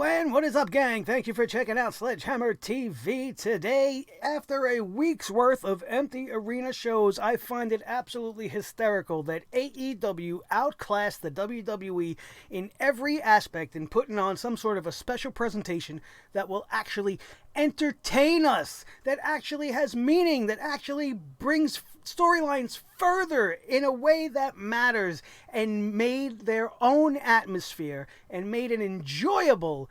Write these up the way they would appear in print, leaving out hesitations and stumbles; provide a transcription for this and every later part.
And what is up, gang? Thank you for checking out Sledgehammer TV today. After a week's worth of empty arena shows, I find it absolutely hysterical that AEW outclassed the WWE in every aspect in putting on some sort of a special presentation that will actually entertain us, that actually has meaning, that actually brings storylines further in a way that matters, and made their own atmosphere and made an enjoyable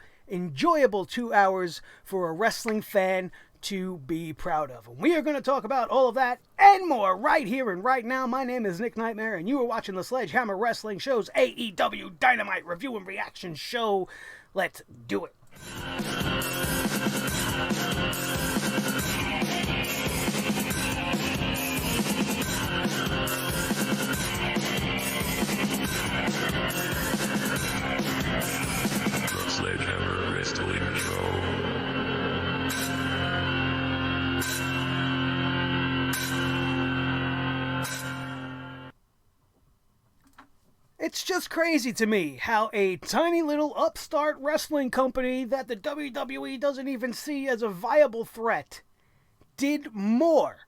2 hours for a wrestling fan to be proud of. And we are going to talk about all of that and more right here and right now. My name is Nick Nightmare, and you are watching the Sledgehammer Wrestling Show's AEW Dynamite review and reaction show. Let's do it. Sledgehammer Wrestling Show. It's just crazy to me how a tiny little upstart wrestling company that the WWE doesn't even see as a viable threat did more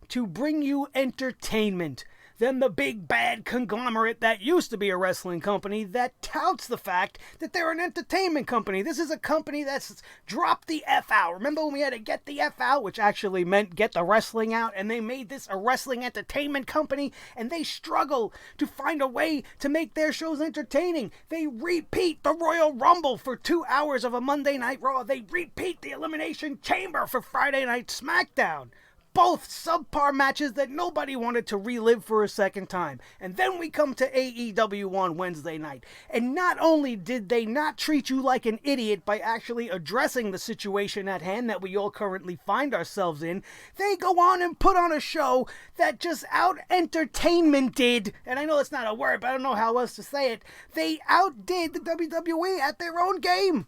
to bring you entertainment than the big bad conglomerate that used to be a wrestling company that touts the fact that they're an entertainment company. This is a company that's dropped the F out. Remember when we had to get the F out, which actually meant get the wrestling out, and they made this a wrestling entertainment company, and they struggle to find a way to make their shows entertaining. They repeat the Royal Rumble for 2 hours of a Monday Night Raw. They repeat the Elimination Chamber for Friday Night SmackDown. Both subpar matches that nobody wanted to relive for a second time. And then we come to AEW on Wednesday night. And not only did they not treat you like an idiot by actually addressing the situation at hand that we all currently find ourselves in, they go on and put on a show that just out-entertainmented, and I know it's not a word, but I don't know how else to say it, they outdid the WWE at their own game.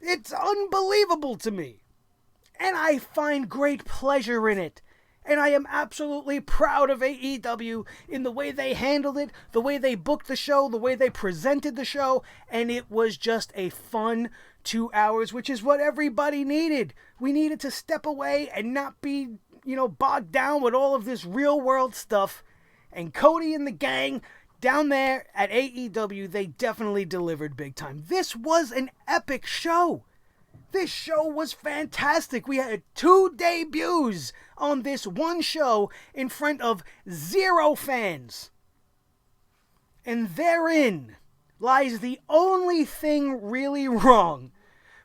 It's unbelievable to me. And I find great pleasure in it. And I am absolutely proud of AEW in the way they handled it, the way they booked the show, the way they presented the show. And it was just a fun 2 hours, which is what everybody needed. We needed to step away and not be, bogged down with all of this real world stuff. And Cody and the gang down there at AEW, they definitely delivered big time. This was an epic show. This show was fantastic. We had 2 debuts on this one show in front of 0 fans. And therein lies the only thing really wrong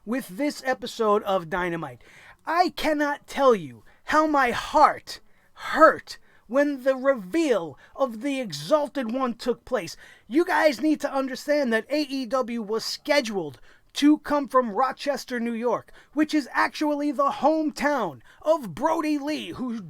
with this episode of Dynamite. I cannot tell you how my heart hurt when the reveal of the Exhalted One took place. You guys need to understand that AEW was scheduled to come from Rochester, New York, which is actually the hometown of Brodie Lee, who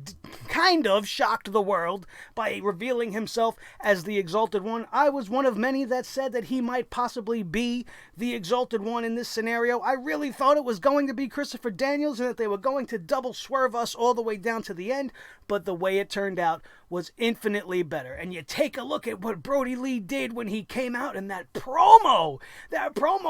kind of shocked the world by revealing himself as the Exalted One. I was one of many that said that he might possibly be the Exalted One in this scenario. I really thought it was going to be Christopher Daniels and that they were going to double swerve us all the way down to the end, but the way it turned out was infinitely better. And you take a look at what Brodie Lee did when he came out in that promo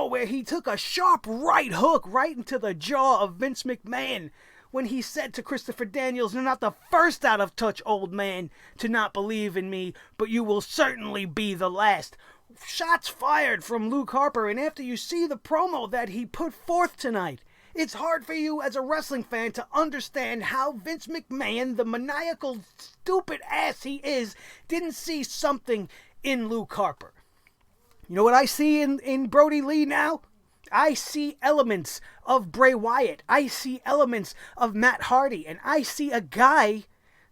where he took a sharp right hook right into the jaw of Vince McMahon when he said to Christopher Daniels, "You're not the first out of touch, old man, to not believe in me, but you will certainly be the last." Shots fired from Luke Harper, and after you see the promo that he put forth tonight, it's hard for you as a wrestling fan to understand how Vince McMahon, the maniacal, stupid ass he is, didn't see something in Luke Harper. You know what I see in Brodie Lee now? I see elements of Bray Wyatt. I see elements of Matt Hardy. And I see a guy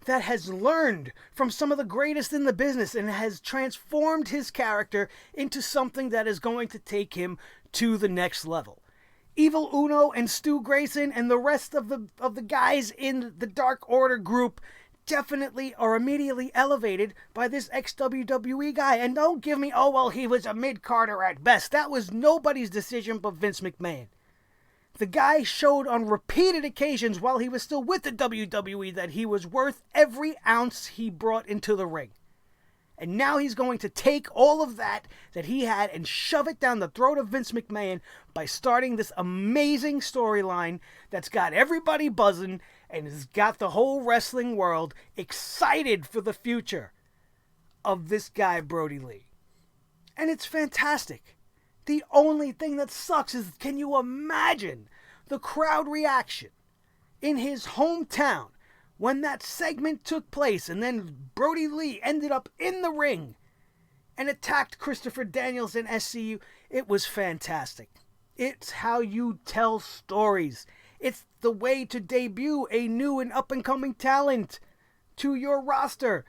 that has learned from some of the greatest in the business and has transformed his character into something that is going to take him to the next level. Evil Uno and Stu Grayson and the rest of the guys in the Dark Order group definitely are immediately elevated by this ex-WWE guy. And don't give me, he was a mid-carder at best. That was nobody's decision but Vince McMahon. The guy showed on repeated occasions while he was still with the WWE that he was worth every ounce he brought into the ring. And now he's going to take all of that he had and shove it down the throat of Vince McMahon by starting this amazing storyline that's got everybody buzzing and has got the whole wrestling world excited for the future of this guy, Brodie Lee. And it's fantastic. The only thing that sucks is, can you imagine the crowd reaction in his hometown when that segment took place and then Brodie Lee ended up in the ring and attacked Christopher Daniels and SCU? It was fantastic. It's how you tell stories. It's the way to debut a new and up-and-coming talent to your roster.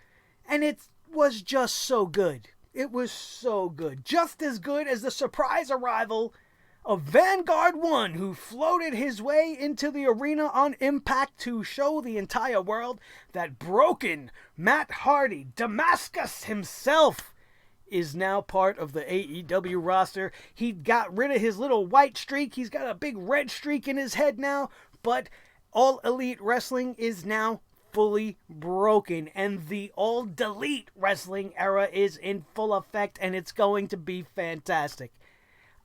And it was just so good. It was so good. Just as good as the surprise arrival of Vanguard 1, who floated his way into the arena on Impact to show the entire world that broken Matt Hardy, Damascus himself, is now part of the AEW roster. He got rid of his little white streak. He's got a big red streak in his head now, but All Elite Wrestling is now fully broken, and the All Delete Wrestling era is in full effect, and it's going to be fantastic.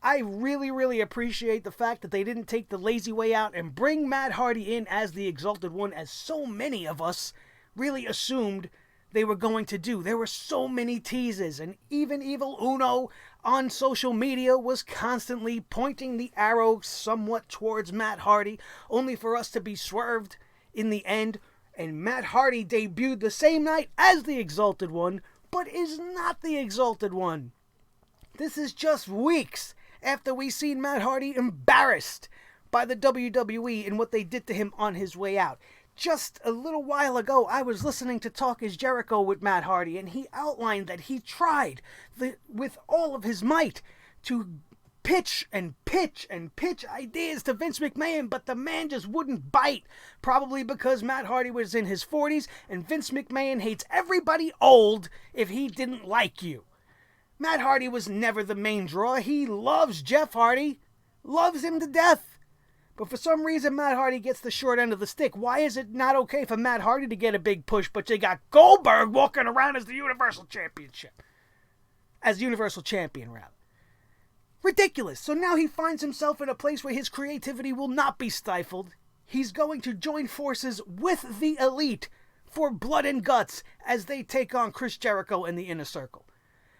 I really, really appreciate the fact that they didn't take the lazy way out and bring Matt Hardy in as the Exalted One, as so many of us really assumed they were going to do. There were so many teases, and even Evil Uno on social media was constantly pointing the arrow somewhat towards Matt Hardy, only for us to be swerved in the end. And Matt Hardy debuted the same night as the Exalted One, but is not the Exalted One. This is just weeks after we seen Matt Hardy embarrassed by the WWE and what they did to him on his way out. Just a little while ago, I was listening to Talk is Jericho with Matt Hardy, and he outlined that he tried with all of his might to pitch ideas to Vince McMahon, but the man just wouldn't bite. Probably because Matt Hardy was in his 40s, and Vince McMahon hates everybody old if he didn't like you. Matt Hardy was never the main draw. He loves Jeff Hardy, loves him to death. But for some reason, Matt Hardy gets the short end of the stick. Why is it not okay for Matt Hardy to get a big push, but you got Goldberg walking around as the Universal Championship? As Universal Champion, rather. Ridiculous. So now he finds himself in a place where his creativity will not be stifled. He's going to join forces with the Elite for blood and guts as they take on Chris Jericho and the Inner Circle.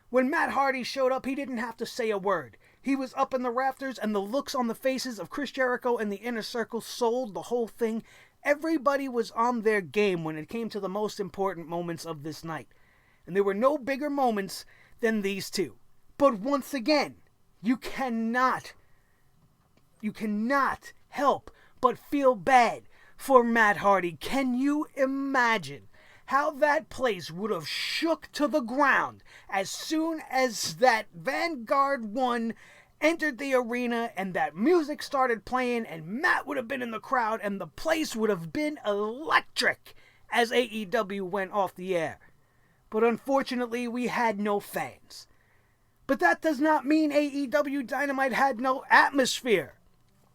When Matt Hardy showed up, he didn't have to say a word. He was up in the rafters, and the looks on the faces of Chris Jericho and the Inner Circle sold the whole thing. Everybody was on their game when it came to the most important moments of this night. And there were no bigger moments than these two. But once again, you cannot help but feel bad for Matt Hardy. Can you imagine how that place would have shook to the ground as soon as that Vanguard 1 entered the arena and that music started playing and Matt would have been in the crowd and the place would have been electric as AEW went off the air. But unfortunately, we had no fans. But that does not mean AEW Dynamite had no atmosphere.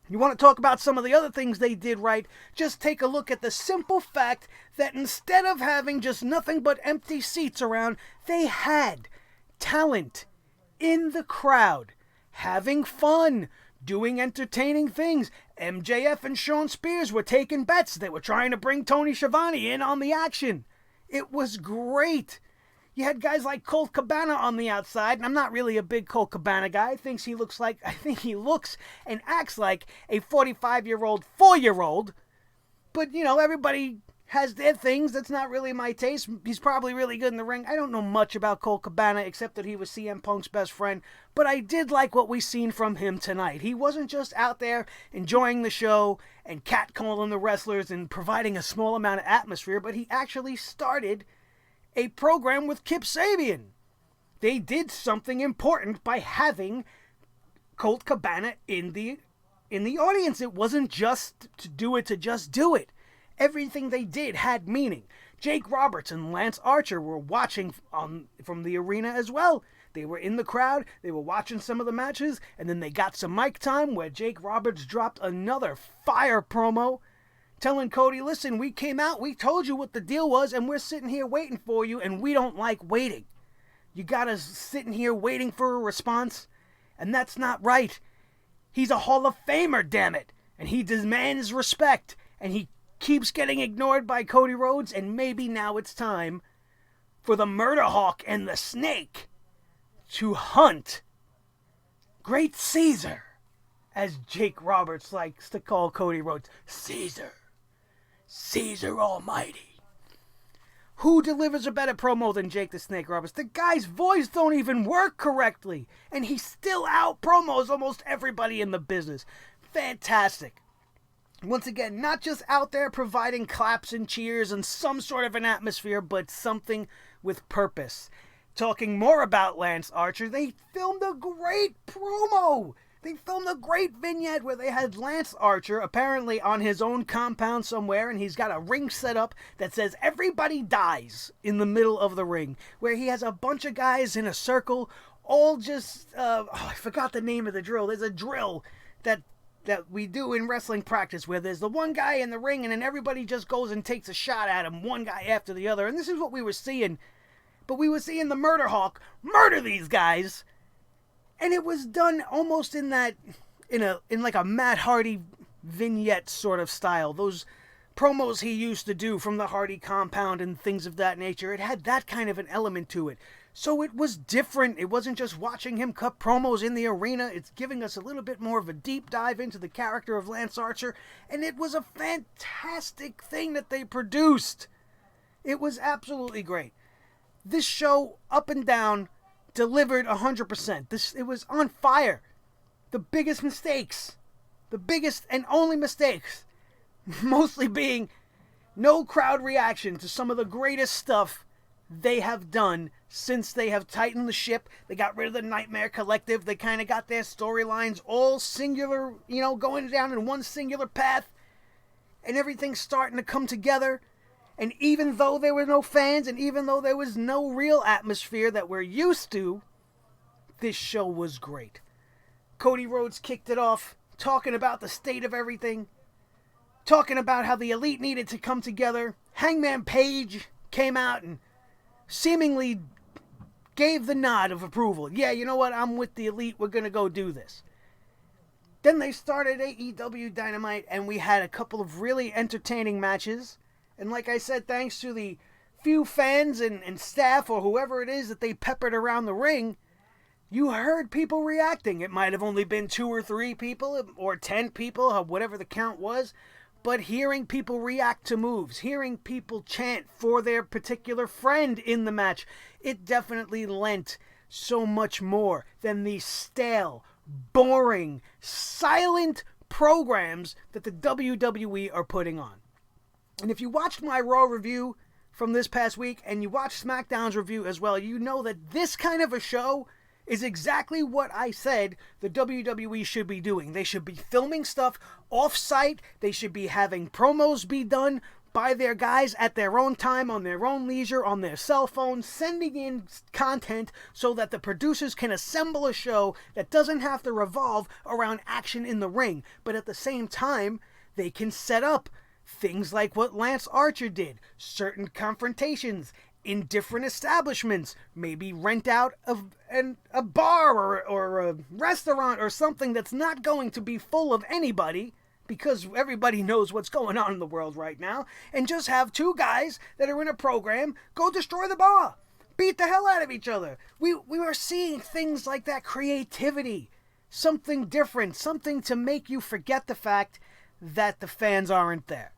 You want to talk about some of the other things they did right? Just take a look at the simple fact that instead of having just nothing but empty seats around, they had talent in the crowd, having fun, doing entertaining things. MJF and Shawn Spears were taking bets. They were trying to bring Tony Schiavone in on the action. It was great. You had guys like Colt Cabana on the outside, and I'm not really a big Colt Cabana guy. I think he looks and acts like a 45-year-old, 4-year-old. But, everybody has their things. That's not really my taste. He's probably really good in the ring. I don't know much about Colt Cabana, except that he was CM Punk's best friend. But I did like what we seen from him tonight. He wasn't just out there enjoying the show and catcalling the wrestlers and providing a small amount of atmosphere, but he actually started a program with Kip Sabian. They did something important by having Colt Cabana in the audience. It wasn't just to do it to just do it. Everything they did had meaning. Jake Roberts and Lance Archer were watching from the arena as well. They were in the crowd, they were watching some of the matches, and then they got some mic time where Jake Roberts dropped another fire promo telling Cody, listen, we came out, we told you what the deal was, and we're sitting here waiting for you, and we don't like waiting. You got us sitting here waiting for a response, and that's not right. He's a Hall of Famer, damn it, and he demands respect, and he keeps getting ignored by Cody Rhodes, and maybe now it's time for the Murder Hawk and the Snake to hunt Great Caesar, as Jake Roberts likes to call Cody Rhodes. Caesar Almighty. Who delivers a better promo than Jake the Snake Roberts? The guy's voice don't even work correctly, and he still out-promos almost everybody in the business. Fantastic. Once again, not just out there providing claps and cheers and some sort of an atmosphere, but something with purpose. Talking more about Lance Archer, they filmed a great promo. They filmed a great vignette where they had Lance Archer apparently on his own compound somewhere, and he's got a ring set up that says everybody dies in the middle of the ring, where he has a bunch of guys in a circle, all just, I forgot the name of the drill. There's a drill that we do in wrestling practice where there's the one guy in the ring and then everybody just goes and takes a shot at him, one guy after the other, and this is what we were seeing. But we were seeing the Murder Hawk murder these guys. And it was done almost in like a Matt Hardy vignette sort of style. Those promos he used to do from the Hardy compound and things of that nature. It had that kind of an element to it. So it was different. It wasn't just watching him cut promos in the arena. It's giving us a little bit more of a deep dive into the character of Lance Archer. And it was a fantastic thing that they produced. It was absolutely great. This show, up and down, delivered 100%. It was on fire. The biggest mistakes. The biggest and only mistakes. Mostly being no crowd reaction to some of the greatest stuff they have done since they have tightened the ship. They got rid of the Nightmare Collective. They kind of got their storylines all singular, going down in one singular path. And everything's starting to come together. And even though there were no fans, and even though there was no real atmosphere that we're used to, this show was great. Cody Rhodes kicked it off, talking about the state of everything, talking about how the Elite needed to come together. Hangman Page came out and seemingly gave the nod of approval. Yeah, you know what? I'm with the Elite. We're going to go do this. Then they started AEW Dynamite, and we had a couple of really entertaining matches. And like I said, thanks to the few fans and staff or whoever it is that they peppered around the ring, you heard people reacting. It might have only been 2 or 3 people or 10 people, whatever the count was. But hearing people react to moves, hearing people chant for their particular friend in the match, it definitely lent so much more than the stale, boring, silent programs that the WWE are putting on. And if you watched my Raw review from this past week, and you watched SmackDown's review as well, you know that this kind of a show is exactly what I said the WWE should be doing. They should be filming stuff off-site. They should be having promos be done by their guys at their own time, on their own leisure, on their cell phones, sending in content so that the producers can assemble a show that doesn't have to revolve around action in the ring. But at the same time, they can set up things like what Lance Archer did, certain confrontations in different establishments, maybe rent out a bar or a restaurant or something that's not going to be full of anybody, because everybody knows what's going on in the world right now, and just have 2 guys that are in a program go destroy the bar, beat the hell out of each other. We are seeing things like that, creativity, something different, something to make you forget the fact that the fans aren't there.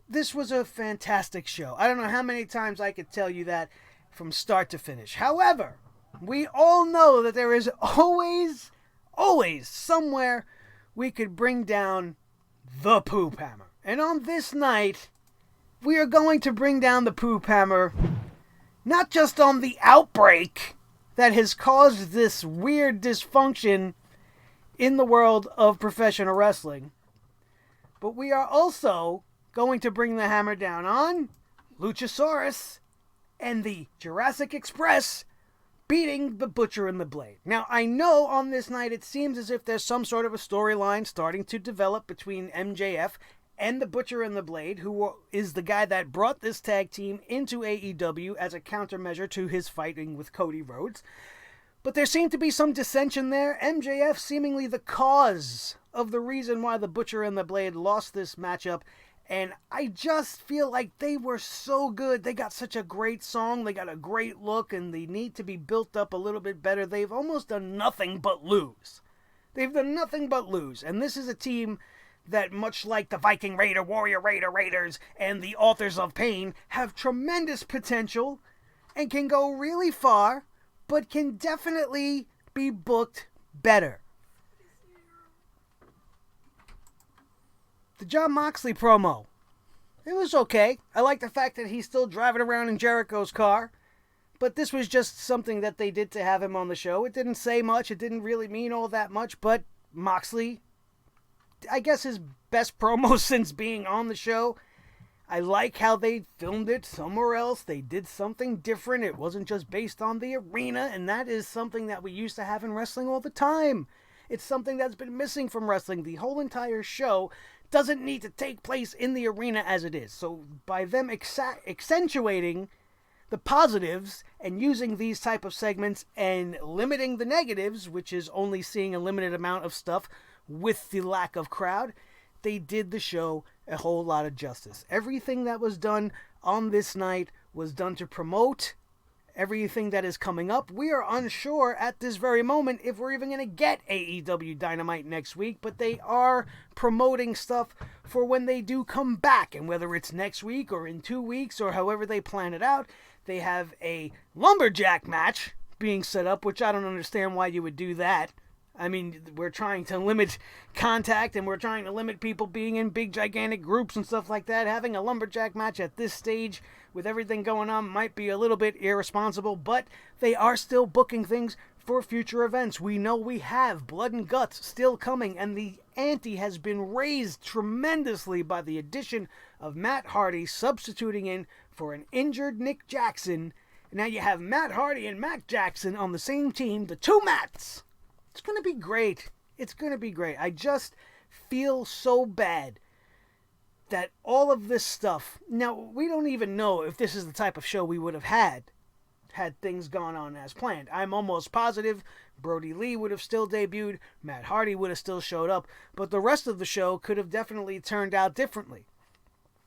This was a fantastic show. I don't know how many times I could tell you that from start to finish. However, we all know that there is always somewhere we could bring down the poop hammer. And on this night, we are going to bring down the poop hammer not just on the outbreak that has caused this weird dysfunction in the world of professional wrestling, but we are also going to bring the hammer down on Luchasaurus and the Jurassic Express beating the Butcher and the Blade. Now, I know on this night it seems as if there's some sort of a storyline starting to develop between MJF and the Butcher and the Blade, who is the guy that brought this tag team into AEW as a countermeasure to his fighting with Cody Rhodes. But there seemed to be some dissension there. MJF seemingly the cause of the reason why the Butcher and the Blade lost this matchup. And I just feel like they were so good. They got such a great song. They got a great look, and they need to be built up a little bit better. They've almost done nothing but lose. They've done nothing but lose. And this is a team that, much like the Viking Raider, Warrior Raider Raiders, and the Authors of Pain, have tremendous potential and can go really far, but can definitely be booked better. The Jon Moxley promo, it was okay. I like the fact that he's still driving around in Jericho's car, but this was just something that they did to have him on the show. It didn't say much. It didn't really mean all that much, but Moxley, I guess his best promo since being on the show. I like how they filmed it somewhere else. They did something different. It wasn't just based on the arena, and that is something that we used to have in wrestling all the time. It's something that's been missing from wrestling. The whole entire show doesn't need to take place in the arena as it is. So by them accentuating the positives and using these type of segments and limiting the negatives, which is only seeing a limited amount of stuff with the lack of crowd, they did the show a whole lot of justice. Everything that was done on this night was done to promote everything that is coming up. We are unsure at this very moment if we're even going to get AEW Dynamite next week, but they are promoting stuff for when they do come back, and whether it's next week or in 2 weeks or however they plan it out, they have a lumberjack match being set up, which I don't understand why you would do that. I mean, we're trying to limit contact, and we're trying to limit people being in big, gigantic groups and stuff like that. Having a lumberjack match at this stage with everything going on might be a little bit irresponsible, but they are still booking things for future events. We know we have Blood and Guts still coming, and the ante has been raised tremendously by the addition of Matt Hardy substituting in for an injured Nick Jackson. Now you have Matt Hardy and Matt Jackson on the same team, the two Matts. It's going to be great. It's going to be great. I just feel so bad that all of this stuff... Now, we don't even know if this is the type of show we would have had things gone on as planned. I'm almost positive Brodie Lee would have still debuted, Matt Hardy would have still showed up, but the rest of the show could have definitely turned out differently.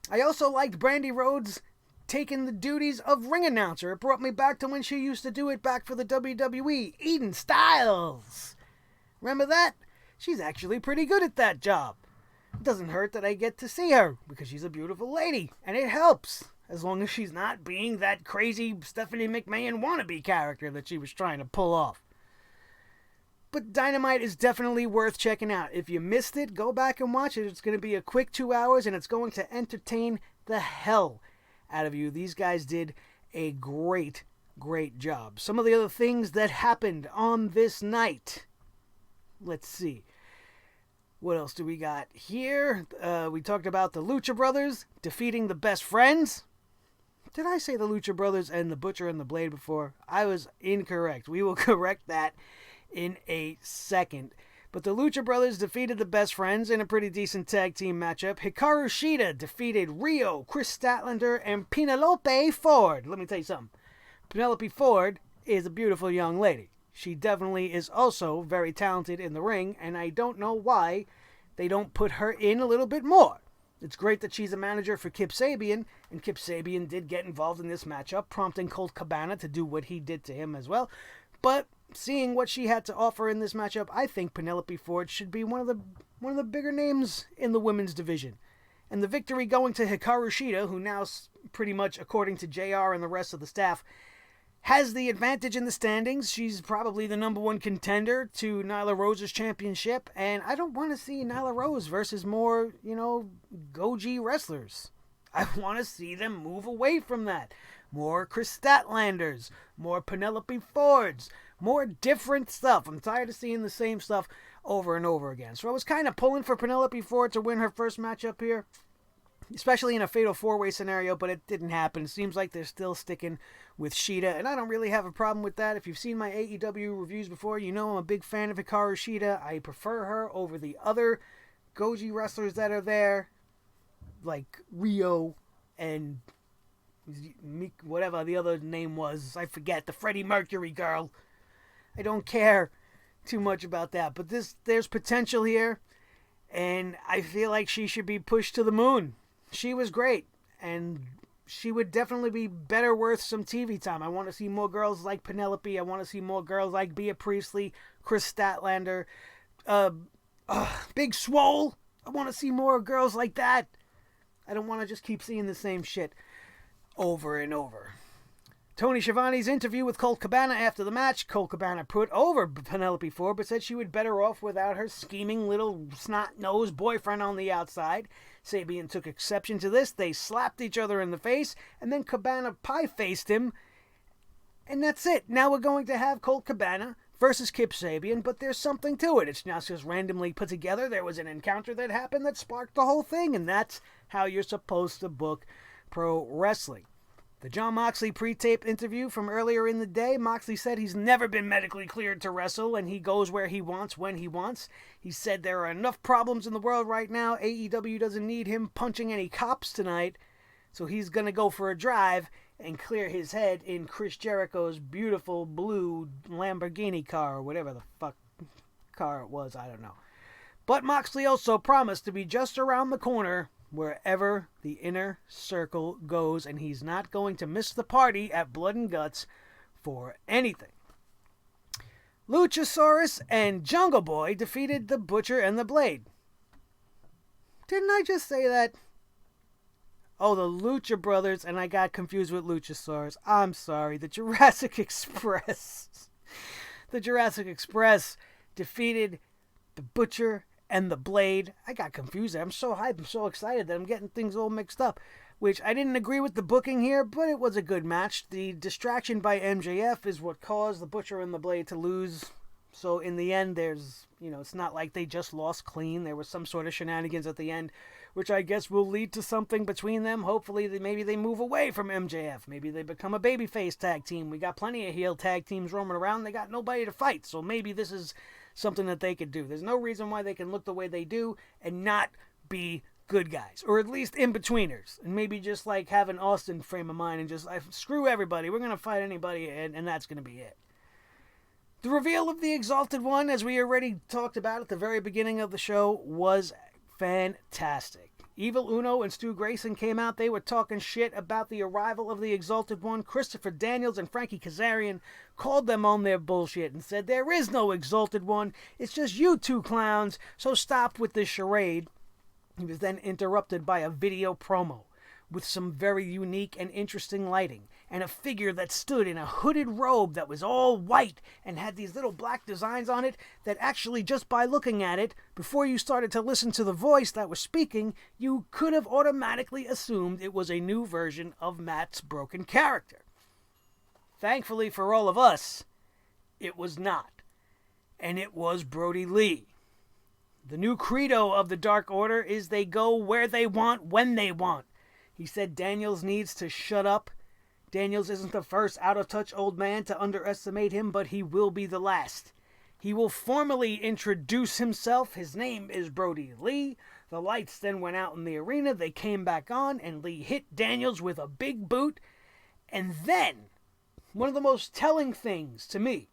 I also liked Brandi Rhodes taking the duties of ring announcer. It brought me back to when she used to do it back for the WWE. Eden Styles. Remember that? She's actually pretty good at that job. It doesn't hurt that I get to see her because she's a beautiful lady, and it helps as long as she's not being that crazy Stephanie McMahon wannabe character that she was trying to pull off. But Dynamite is definitely worth checking out. If you missed it, go back and watch it. It's going to be a quick 2 hours, and it's going to entertain the hell out of you. These guys did a great job. Some of the other things that happened on this night. Let's see. What else do we got here? We talked about the Lucha Brothers defeating the Best Friends. Did I say the Lucha Brothers and the Butcher and the Blade before? I was incorrect. We will correct that in a second. But the Lucha Brothers defeated the Best Friends in a pretty decent tag team matchup. Hikaru Shida defeated Rio, Chris Statlander, and Penelope Ford. Let me tell you something. Penelope Ford is a beautiful young lady. She definitely is also very talented in the ring, and I don't know why they don't put her in a little bit more. It's great that she's a manager for Kip Sabian, and Kip Sabian did get involved in this matchup, prompting Colt Cabana to do what he did to him as well. But seeing what she had to offer in this matchup, I think Penelope Ford should be one of the bigger names in the women's division. And the victory going to Hikaru Shida, who now pretty much, according to JR and the rest of the staff, has the advantage in the standings. She's probably the number one contender to Nyla Rose's championship, and I don't want to see Nyla Rose versus more, Goji wrestlers. I want to see them move away from that. More Chris Statlanders, more Penelope Fords, more different stuff. I'm tired of seeing the same stuff over and over again. So I was kind of pulling for Penelope Ford to win her first matchup here, especially in a fatal four-way scenario, but it didn't happen. It seems like they're still sticking with Shida, and I don't really have a problem with that. If you've seen my AEW reviews before, you know I'm a big fan of Hikaru Shida. I prefer her over the other Goji wrestlers that are there. like Rio and whatever the other name was. I forget. The Freddie Mercury girl. I don't care too much about that. But there's potential here. And I feel like she should be pushed to the moon. She was great. And she would definitely be better worth some TV time. I want to see more girls like Penelope. I want to see more girls like Bea Priestley, Chris Statlander, Big Swole. I want to see more girls like that. I don't want to just keep seeing the same shit over and over. Tony Schiavone's interview with Colt Cabana after the match. Colt Cabana put over Penelope Ford, but said she would better off without her scheming little snot-nosed boyfriend on the outside. Sabian took exception to this. They slapped each other in the face, and then Cabana pie-faced him. And that's it. Now we're going to have Colt Cabana versus Kip Sabian, but there's something to it. It's not just randomly put together. There was an encounter that happened that sparked the whole thing, and that's how you're supposed to book pro wrestling. The Jon Moxley pre-tape interview from earlier in the day, Moxley said he's never been medically cleared to wrestle and he goes where he wants when he wants. He said there are enough problems in the world right now. AEW doesn't need him punching any cops tonight, so he's going to go for a drive and clear his head in Chris Jericho's beautiful blue Lamborghini car or whatever the fuck car it was, I don't know. But Moxley also promised to be just around the corner wherever the inner circle goes, and he's not going to miss the party at Blood and Guts for anything. Luchasaurus and Jungle Boy defeated the Butcher and the Blade. Didn't I just say that? Oh, the Lucha Brothers, and I got confused with Luchasaurus. I'm sorry. The Jurassic Express. The Jurassic Express defeated the Butcher and the Blade. I got confused. I'm so hyped. I'm so excited that I'm getting things all mixed up. Which I didn't agree with the booking here, but it was a good match. The distraction by MJF is what caused the Butcher and the Blade to lose. So in the end, there's, it's not like they just lost clean. There was some sort of shenanigans at the end, which I guess will lead to something between them. Hopefully, maybe they move away from MJF. Maybe they become a babyface tag team. We got plenty of heel tag teams roaming around. They got nobody to fight. So maybe this is something that they could do. There's no reason why they can look the way they do and not be good guys, or at least in-betweeners, and maybe just like have an Austin frame of mind and just screw everybody. We're going to fight anybody, and that's going to be it. The reveal of the Exalted One, as we already talked about at the very beginning of the show, was fantastic. Evil Uno and Stu Grayson came out. They were talking shit about the arrival of the Exalted One. Christopher Daniels and Frankie Kazarian called them on their bullshit and said, there is no Exalted One. It's just you two clowns, so stop with this charade. He was then interrupted by a video promo with some very unique and interesting lighting and a figure that stood in a hooded robe that was all white and had these little black designs on it that actually, just by looking at it, before you started to listen to the voice that was speaking, you could have automatically assumed it was a new version of Matt's broken character. Thankfully for all of us, it was not. And it was Brodie Lee. The new credo of the Dark Order is they go where they want, when they want. He said Daniels needs to shut up. Daniels isn't the first out-of-touch old man to underestimate him, but he will be the last. He will formally introduce himself. His name is Brodie Lee. The lights then went out in the arena. They came back on, and Lee hit Daniels with a big boot. And then, one of the most telling things to me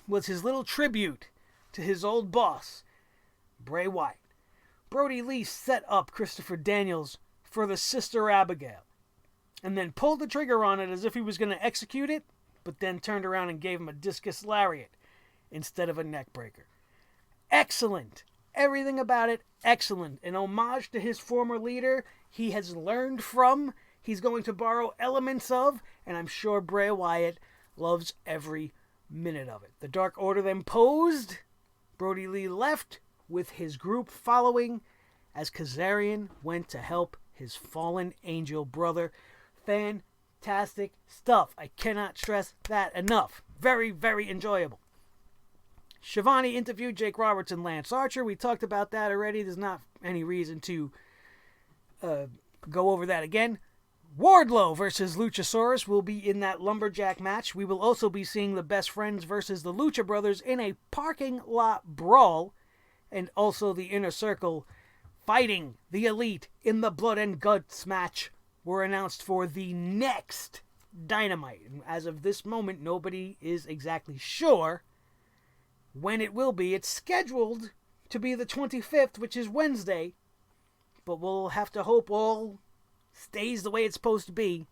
was his little tribute to his old boss, Bray Wyatt. Brodie Lee set up Christopher Daniels for the Sister Abigail, and then pulled the trigger on it as if he was going to execute it, but then turned around and gave him a discus lariat instead of a neck breaker. Excellent. Everything about it, excellent. An homage to his former leader. He has learned from, he's going to borrow elements of, and I'm sure Bray Wyatt loves every minute of it. The Dark Order then posed. Brodie Lee left with his group following as Kazarian went to help his fallen angel brother. Fantastic stuff. I cannot stress that enough. Very, very enjoyable. Schiavone interviewed Jake Roberts and Lance Archer. We talked about that already. There's not any reason to go over that again. Wardlow versus Luchasaurus will be in that lumberjack match. We will also be seeing the Best Friends versus the Lucha Brothers in a parking lot brawl, and also the Inner Circle fighting the Elite in the Blood and Guts match were announced for the next Dynamite. And as of this moment, nobody is exactly sure when it will be. It's scheduled to be the 25th, which is Wednesday, but we'll have to hope all stays the way it's supposed to be,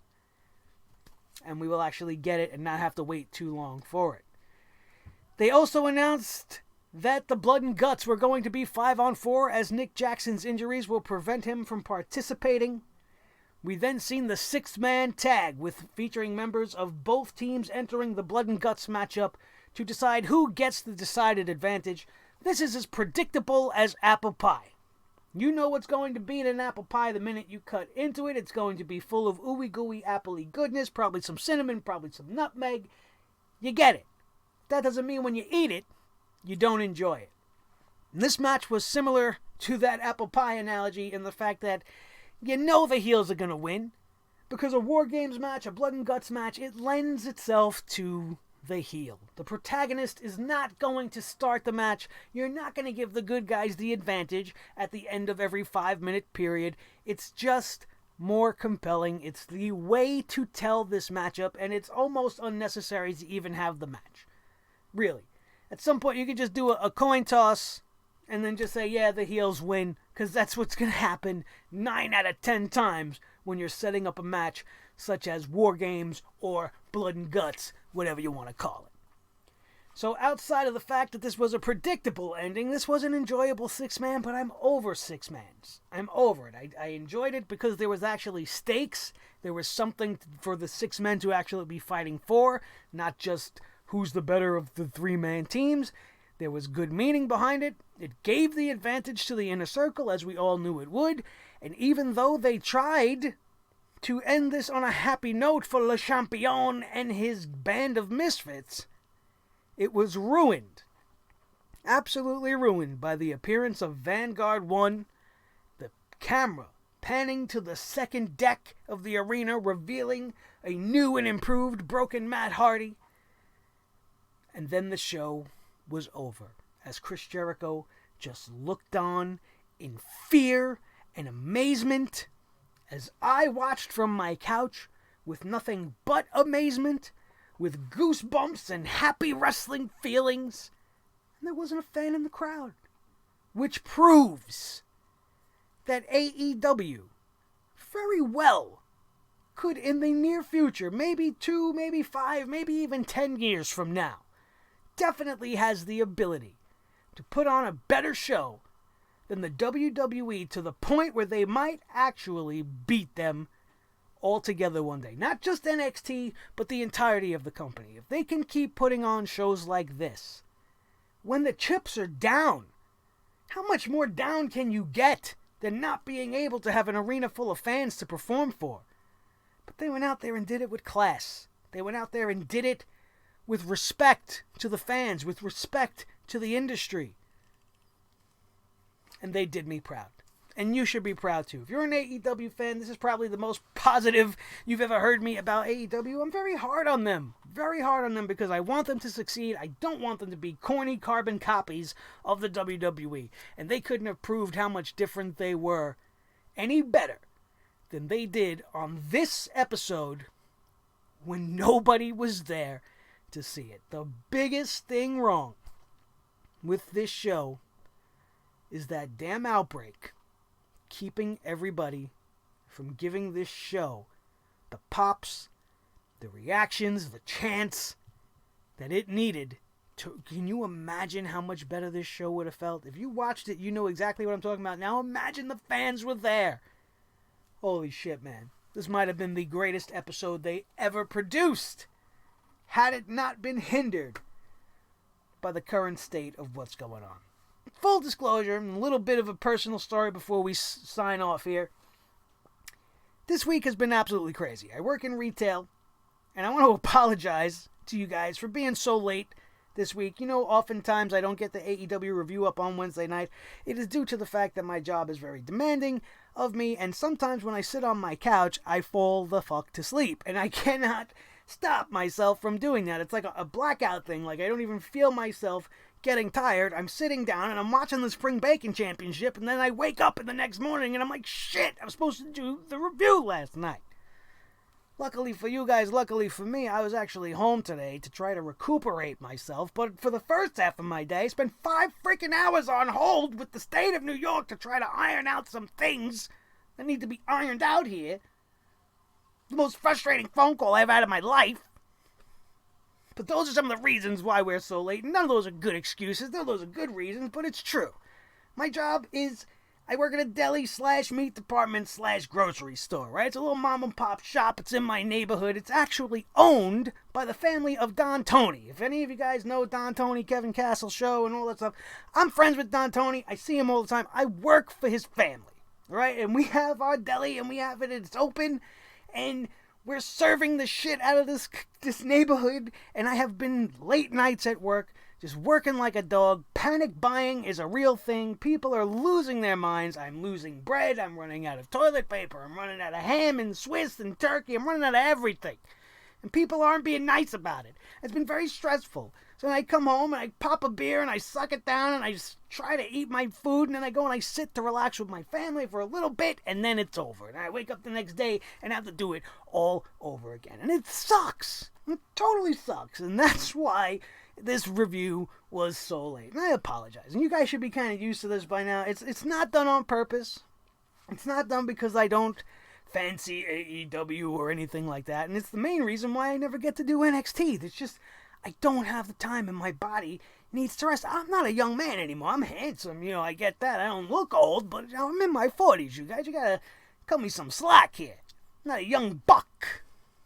and we will actually get it and not have to wait too long for it. They also announced that the Blood and Guts were going to be 5-on-4 as Nick Jackson's injuries will prevent him from participating. We then seen the 6-man tag featuring members of both teams entering the Blood and Guts matchup to decide who gets the decided advantage. This is as predictable as apple pie. You know what's going to be in an apple pie the minute you cut into it. It's going to be full of ooey gooey appley goodness, probably some cinnamon, probably some nutmeg. You get it. That doesn't mean when you eat it, you don't enjoy it. And this match was similar to that apple pie analogy in the fact that you know the heels are going to win, because a War Games match, a Blood and Guts match, it lends itself to the heel. The protagonist is not going to start the match. You're not going to give the good guys the advantage at the end of every 5-minute period. It's just more compelling. It's the way to tell this matchup, and it's almost unnecessary to even have the match. Really. At some point, you could just do a coin toss and then just say, yeah, the heels win, because that's what's going to happen 9 out of 10 times when you're setting up a match such as War Games or Blood and Guts, whatever you want to call it. So outside of the fact that this was a predictable ending, this was an enjoyable 6-man, but I'm over 6-mans. I'm over it. I enjoyed it because there was actually stakes. There was something for the 6 men to actually be fighting for, not just who's the better of the 3-man teams. There was good meaning behind it. It gave the advantage to the Inner Circle, as we all knew it would. And even though they tried to end this on a happy note for Le Champion and his band of misfits, it was ruined. Absolutely ruined by the appearance of Vanguard 1, the camera panning to the second deck of the arena, revealing a new and improved Broken Matt Hardy. And then the show was over, as Chris Jericho just looked on in fear and amazement as I watched from my couch with nothing but amazement, with goosebumps and happy wrestling feelings, and there wasn't a fan in the crowd, which proves that AEW very well could, in the near future, maybe 2, maybe 5, maybe even 10 years from now, definitely has the ability to put on a better show than the WWE, to the point where they might actually beat them altogether one day. Not just NXT, but the entirety of the company. If they can keep putting on shows like this, when the chips are down, how much more down can you get than not being able to have an arena full of fans to perform for? But they went out there and did it with class. They went out there and did it with respect to the fans, with respect to the industry. And they did me proud. And you should be proud too. If you're an AEW fan, this is probably the most positive you've ever heard me about AEW. I'm very hard on them. Very hard on them because I want them to succeed. I don't want them to be corny carbon copies of the WWE. And they couldn't have proved how much different they were any better than they did on this episode when nobody was there to see it. The biggest thing wrong with this show is that damn outbreak keeping everybody from giving this show the pops, the reactions, the chants that it needed. Can you imagine how much better this show would have felt? If you watched it, you know exactly what I'm talking about. Now imagine the fans were there. Holy shit, man. This might have been the greatest episode they ever produced, had it not been hindered by the current state of what's going on. Full disclosure, a little bit of a personal story before we sign off here. This week has been absolutely crazy. I work in retail, and I want to apologize to you guys for being so late this week. You know, oftentimes I don't get the AEW review up on Wednesday night. It is due to the fact that my job is very demanding of me, and sometimes when I sit on my couch, I fall the fuck to sleep, and I cannot stop myself from doing that. It's like a blackout thing. Like, I don't even feel myself getting tired, I'm sitting down and I'm watching the Spring Bacon Championship, and then I wake up in the next morning and I'm like, shit, I was supposed to do the review last night. Luckily for you guys, luckily for me, I was actually home today to try to recuperate myself, but for the first half of my day, I spent 5 freaking hours on hold with the state of New York to try to iron out some things that need to be ironed out here. The most frustrating phone call I've had in my life. But those are some of the reasons why we're so late. None of those are good excuses. None of those are good reasons, but it's true. My job is, I work at a deli/meat department/grocery store, right? It's a little mom and pop shop. It's in my neighborhood. It's actually owned by the family of Don Tony. If any of you guys know Don Tony, Kevin Castle show and all that stuff, I'm friends with Don Tony. I see him all the time. I work for his family, right? And we have our deli and we have it, it's open, and we're serving the shit out of this neighborhood, and I have been late nights at work, just working like a dog. Panic buying is a real thing. People are losing their minds. I'm losing bread. I'm running out of toilet paper. I'm running out of ham and Swiss and turkey. I'm running out of everything. And people aren't being nice about it. It's been very stressful. So then I come home and I pop a beer and I suck it down and I just try to eat my food, and then I go and I sit to relax with my family for a little bit, and then it's over. And I wake up the next day and have to do it all over again. And it sucks. It totally sucks. And that's why this review was so late. And I apologize. And you guys should be kind of used to this by now. It's not done on purpose. It's not done because I don't fancy AEW or anything like that. And it's the main reason why I never get to do NXT. It's just, I don't have the time, and my body needs to rest. I'm not a young man anymore. I'm handsome, I get that. I don't look old, but I'm in my 40s, you guys. You gotta cut me some slack here. I'm not a young buck.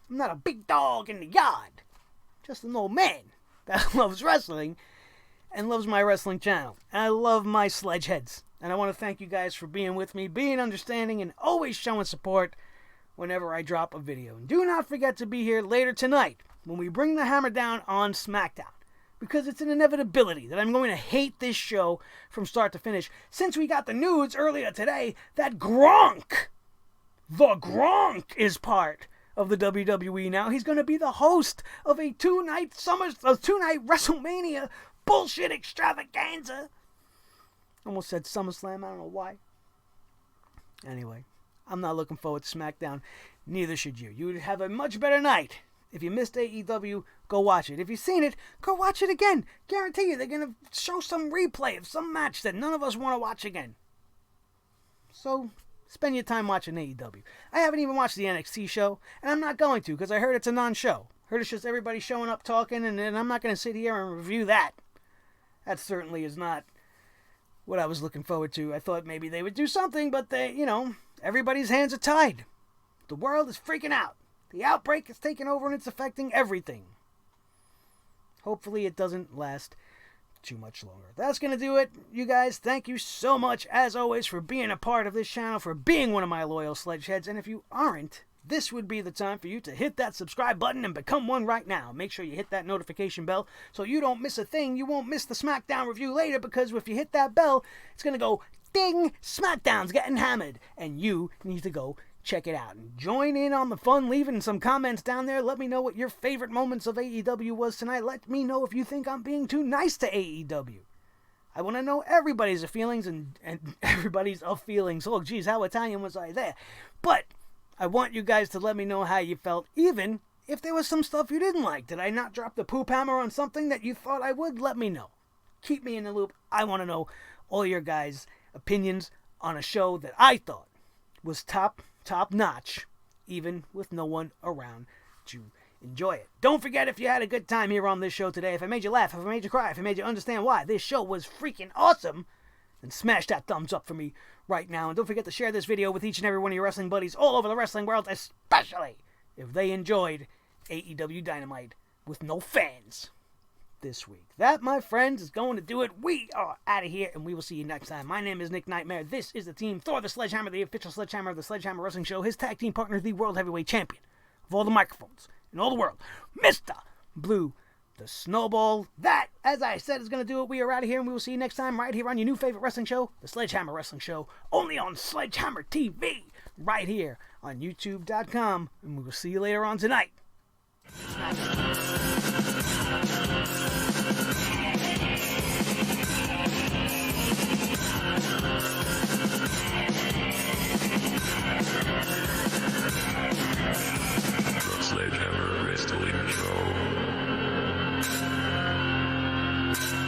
I'm not a big dog in the yard. Just an old man that loves wrestling and loves my wrestling channel. And I love my sledgeheads. And I want to thank you guys for being with me, being understanding, and always showing support whenever I drop a video. And do not forget to be here later tonight when we bring the hammer down on SmackDown, because it's an inevitability that I'm going to hate this show from start to finish, since we got the news earlier today that Gronk is part of the WWE now. He's going to be the host of a two-night WrestleMania bullshit extravaganza. Almost said SummerSlam, I don't know why. Anyway, I'm not looking forward to SmackDown. Neither should you. You would have a much better night. If you missed AEW, go watch it. If you've seen it, go watch it again. Guarantee you they're going to show some replay of some match that none of us want to watch again. So, spend your time watching AEW. I haven't even watched the NXT show, and I'm not going to, because I heard it's a non-show. Heard it's just everybody showing up talking, and I'm not going to sit here and review that. That certainly is not what I was looking forward to. I thought maybe they would do something, but everybody's hands are tied. The world is freaking out. The outbreak is taking over and it's affecting everything. Hopefully it doesn't last too much longer. That's going to do it, you guys. Thank you so much, as always, for being a part of this channel, for being one of my loyal sledgeheads. And if you aren't, this would be the time for you to hit that subscribe button and become one right now. Make sure you hit that notification bell so you don't miss a thing. You won't miss the SmackDown review later, because if you hit that bell, it's going to go, ding, SmackDown's getting hammered. And you need to go check it out and join in on the fun, leaving some comments down there. Let me know what your favorite moments of AEW was tonight. Let me know if you think I'm being too nice to AEW. I want to know everybody's feelings and everybody's of feelings. Oh, geez, how Italian was I there? But I want you guys to let me know how you felt, even if there was some stuff you didn't like. Did I not drop the poop hammer on something that you thought I would? Let me know. Keep me in the loop. I want to know all your guys' opinions on a show that I thought was top notch, even with no one around to enjoy it. Don't forget, if you had a good time here on this show today, if I made you laugh, if I made you cry, if I made you understand why this show was freaking awesome, then smash that thumbs up for me right now. And don't forget to share this video with each and every one of your wrestling buddies all over the wrestling world, especially if they enjoyed AEW Dynamite with no fans this week. That, my friends, is going to do it. We are out of here, and we will see you next time. My name is Nick Nightmare. This is the team Thor the Sledgehammer, the official Sledgehammer of the Sledgehammer Wrestling Show. His tag team partner, the World Heavyweight Champion of all the microphones in all the world, Mr. Blue the Snowball. That, as I said, is going to do it. We are out of here, and we will see you next time right here on your new favorite wrestling show, the Sledgehammer Wrestling Show, only on Sledgehammer TV, right here on YouTube.com, and we will see you later on tonight. Show.